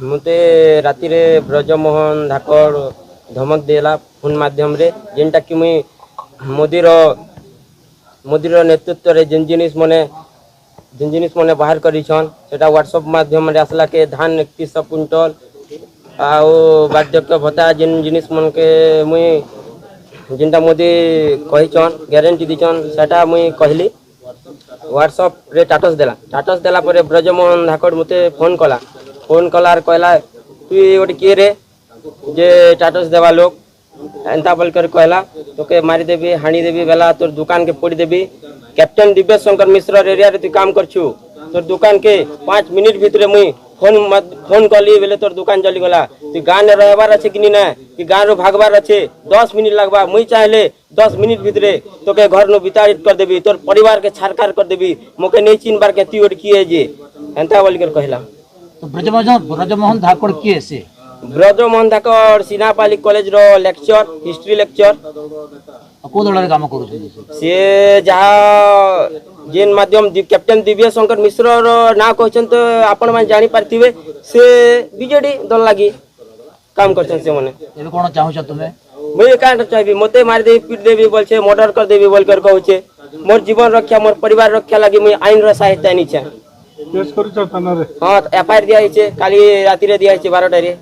मते राति रे ब्रजमोहन धाकड़ धमक देला फोन माध्यम रे जेनटा कि मुई मोदीर मोदीर नेतृत्व रे जिन जिनिस मने बाहर करिछन सेटा व्हाट्सएप माध्यम रे आसला के धान 3100 क्विंटल आउ बार्धक्य भत्ता जिन जिनिस मन के मुई जिनटा मोदी कहिछन ग्यारंटी दिछन सेटा मुई कहली व्हाट्सएप रे स्टाटस देला पर ब्रजमोहन धाकड़ मते फोन कला और कहला तु गोटे किए रे जे स्टाटस देवा लोग एंता बोलकर कहला तोके मारिदेवी हाणीदेवी बेला तोर दुकान के पोड़ी देवी कैप्टन दिव्य शंकर मिश्र एरिया रे तू काम करछु तोर दुकान के 5 मिनट भितर मुई फोन कली बेले तोर दुकान चली गला तू गाँव में रहबार अच्छे कि ना कि गाँव रो भागबार अच्छे 10 मिनट लगवा मुई चाहले 10 मिनट भितर तोके घर नो विताड़ित कर देवी तोर परिवार के छारखार कर देवी मोके नहीं चिन्हबार के तू किए जे एंता बोलकर कहला। तो ब्रजमोहन धाकड़ किए से ब्रजमोहन धाकड़ सिनापाली कॉलेज रो लेक्चर हिस्ट्री लेक्चर को दल काम कर सी जहाँ जेन माध्यम कैप्टन दिव्य शंकर मिश्र रो ना कहछन तो आपण मान जानि पारथिबे से बीजेडी दल लागी काम करछन से माने एबे कोन चाहू छ तुमे मुई कान चाहबी मते मार देबी पीट देबी बोलछे मर्डर कर देबी बोलकर कहछे मोर जीवन रक्षा मोर परिवार रक्षा लागी मुई आईन रो सहायता नि छ केस करिछ थाना रे हां एफआईआर दिया हिचे काली राति रे दिया हिचे 12 रे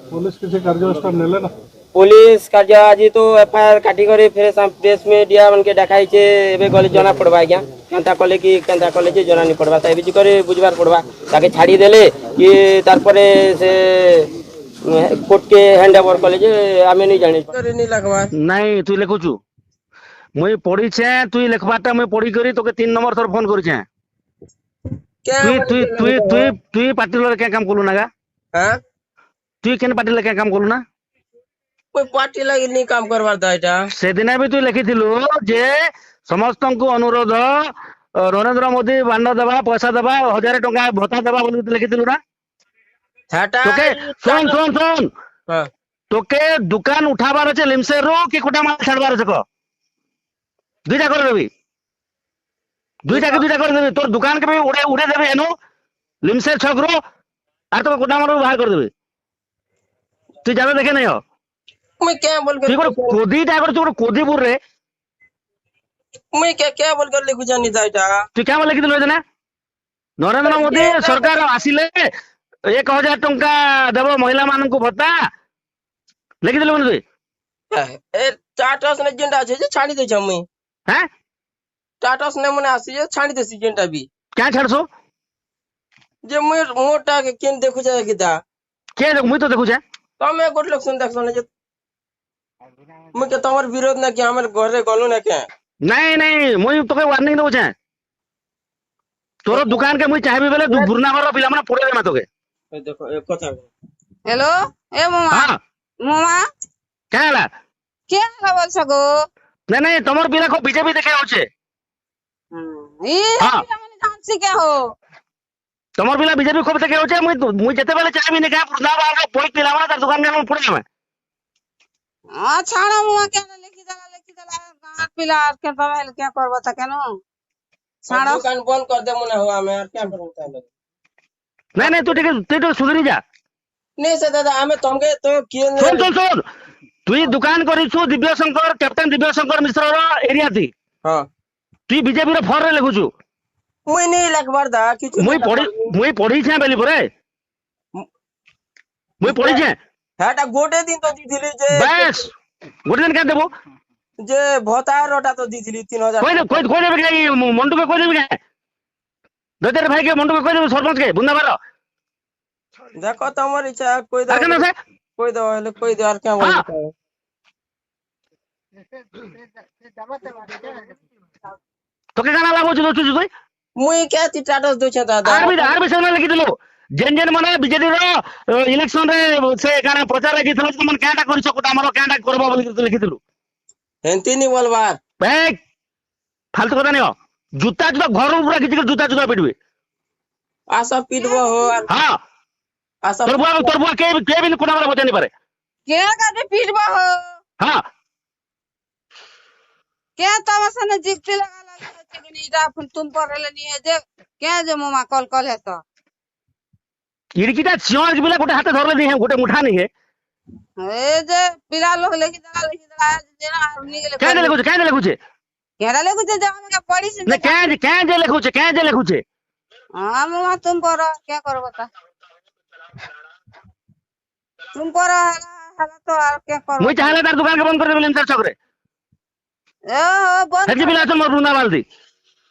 पुलिस किसी कार्यानुष्ठान नेले ना पुलिस कार्य आज तो एफआईआर काटी करे फिर प्रेस मीडिया मन के देखाई छे एबे गले जना पड़बा आज्ञा केनता कले कि केनता कले जे जना नि पड़बा त एबे करे बुझबार पड़बा ताके छाड़ी देले कि तार परे से कोर्ट के हैंड ओवर कले जे आमे नहीं जानि करे नहीं लगवा नहीं तू लिखुछु मुई पढ़ी छे तू लिखबाटा मुई पढ़ी करी तोके 3 नंबर थर फोन करी छे क्या तू पार्टी क्या काम कलु नागा हां तू केन पार्टी क्या काम कलु ना कोई पार्टी लगी नहीं काम करवार दा एटा से दिन भी तू लिखिथिलु जे समस्त को अनुरोध नरेंद्र मोदी बांड देवा पैसा देवा 1000 टका भत्ता देवा बोली लिखिथिलु ना हटा तोके सुन सुन सुन हां तोके दुकान उठाबार আছে लिमसेर रो कि कोटा माल छाड़बार আছে क दुईटा कर देबी दुईटा कर देबी तोर दुकान के भी उड़े उड़े देबे एनु लिमसेर छक रो आ तो कोटा माल बाहर कर देबे तू जावे देखे नहीं हो मैं क्या बोल कर तू कोदी टाइगर तू कोदीपुर रे मैं क्या बोल कर लिखु जानी दा एटा तू क्या लिखि दिलो ना नरेंद्र मोदी सरकार आसिले 1000 टंका देबो महिला मान को भत्ता लिखि दिलो तू ए टाटस ने जेंडा छे जे छाड़ी दे छ मैं हैं टाटस ने मने आसी जे छाड़ी दे सी जेंडा भी क्या छाड़सो जे मैं मोटा के केन देखु जाय किदा के मुई तो देखु छे तमे गोट लोग सुन देख सुन जे मैं के तमर विरोध ना कि हमर घर रे गलु ना के नहीं नहीं मुई तोके वार्निंग दउ छे तोर दुकान के मुई चाहबी बेले बुरना घर पिला माने पड़े देमा तोके देखो एक कथा हेलो ए मामा हां मामा क्या हला क्या हला बोल सको नहीं नहीं तमर पिला को बीजेपी देखे होचे ये हाँ। माने जानसी के हो तमर पिला बीजेपी को देखे होचे मुई जते बेले चाहबी ने का बुरना बार पोई पिला माने तार दुकान के पड़े देमा छाड़ा मुआ क्या लिखि दला गांव पिला के तबे क्या करबो त केनो छाड़ा दुकान बंद कर दे मने हुआ मैं क्या करूं ताले नहीं नहीं तू तो सुधरी जा नहीं से दादा हमें तुमके तो केन सुन सुन सुन तुई दुकान करिछु दिव्य शंकर कैप्टन दिव्य शंकर मिश्र रो एरिया थी हां तुई बीजेपी रो फॉर रे लिखुछु मुई नहीं लिखबार दा किछु मुई पढ़ी छे बेली परे मुई पढ़ी छे हाटा गोटे दिन तो दिथिली जे बस गोटे दिन का देबो जे भत्ता रोटा तो दिथिली 3000 कोई देबे के मंडू के कोई देबे के ददेर भाई के मंडू के कोई देबे सरपंच के बुंदा बारो देखो तमर इच्छा कोई दो आके ना से कोई दो ले कोई दो और क्या बोल तो के गाना लागो छु छु मुई क्या ती टाटस दो छ दादा आर भी समय लिखि दिलो जेन जेन माने बीजेडी रो इलेक्शन रे से गाना प्रचार लगी थलो मन काटा करि सको हमरो काटा करबो बोली लिखि दिलो हेंती नि बोलबार बे फालतू কথা नहीं हो जूता जूता घर पूरा किछि जूता जूता पिटबे आशा पीटबो हो हां आशा तोर बुआ के भी कोना वाला बचा नहीं पारे क्या काटे पीटबो हो हां क्या तमसा ने जिक्ति लगा कि नहीं दा तुम पर ले नहीं है जे क्या जे मामा कॉल है तो खिड़कीटा चियन के बिला गोटे हाथे धरले नहीं है गोटे मुठा नहीं है ए जे पिला लोग लेके दला जेना निकले क्या दे लिखुचे केरा लेके जे जाओ में पड़ी से ने क्या दे लिखुचे हां मामा तुम पर क्या करो बता तुम पर हला तो और क्या करो मुई चाहले तार दुकान के बंद कर देबे लिमसर चौक रे ए बंद हेजी बिला तो मोर रुना बाल्दी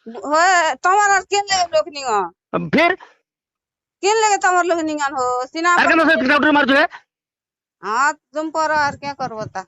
होए तुम्हारा केन ले लोग निगन फिर केन लेके तुम्हार लोग निगन हो सीना अरे कनो से काउंटर मार जो है हां तुम पर और क्या करो बता